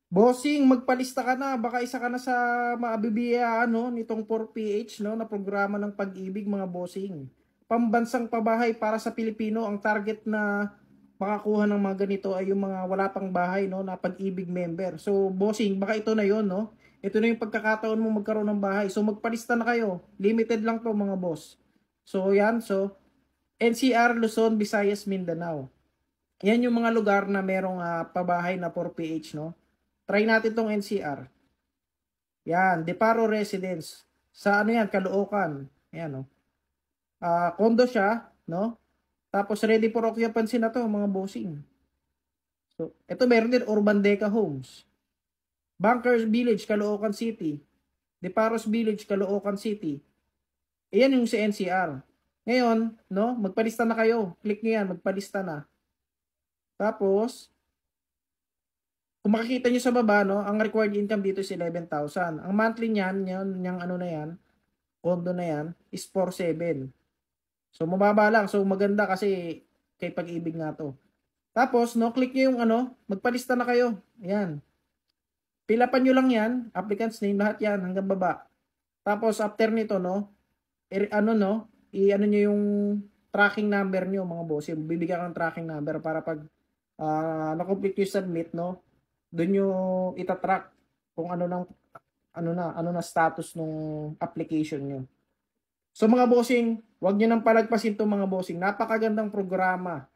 Bossing, magpalista ka na. Baka isa ka na sa maabibiyaan no, nitong 4PH no, na programa ng pag-ibig mga bossing. Pambansang pabahay para sa Pilipino, ang target na makakuha ng mga ganito ay yung mga wala pang bahay no, na pag-ibig member. So bossing, baka ito na yon no. Ito na yung pagkakataon mo magkaroon ng bahay. So magpalista na kayo. Limited lang to mga boss. So yan, so NCR, Luzon, Visayas, Mindanao. Yan yung mga lugar na merong pabahay na 4PH no. Try natin tong NCR. Yan, Deparo Residence. Sa ano yan, Caloocan. Yan, no. Condo siya, no? Tapos ready for occupancy na to, mga bossing. So, ito meron din Urban Deca Homes. Bunkers Village, Caloocan City. Deparos Village, Caloocan City. Ayan yung si NCR. Ngayon, no, magpalista na kayo. Click nyo yan, magpalista na. Tapos, kung makikita nyo sa baba, no, ang required income dito is 11,000. Ang monthly niyan, yung ano na yan, condo na yan, is 4,700. So, mababa lang. So, maganda kasi kay pag-ibig nga to. Tapos, no, click nyo yung ano, magpalista na kayo. Ayan. Pilapan nyo lang yan, applicant's name, lahat yan, hanggang baba. Tapos, after nito, no, ano, no, i-ano nyo yung tracking number nyo, mga boss. Bibigyan kang tracking number para pag na-complete yung submit, no, doon nyo itatrack kung ano na status nung application nyo. So mga bossing, wag niyo nang palagpasin 'to mga bossing. Napakagandang programa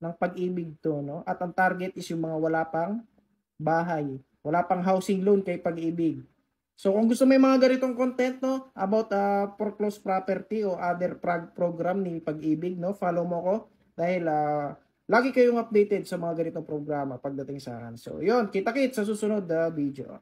ng pag-ibig 'to, no? At ang target is yung mga wala pang bahay, wala pang housing loan kay pag-ibig. So kung gusto mo yung mga ganitong content no about foreclosed property o other program ni pag-ibig no, follow mo ko dahil lagi kayong updated sa mga ganitong programa pagdating sa akin. So yun, kita-kits sa susunod na video.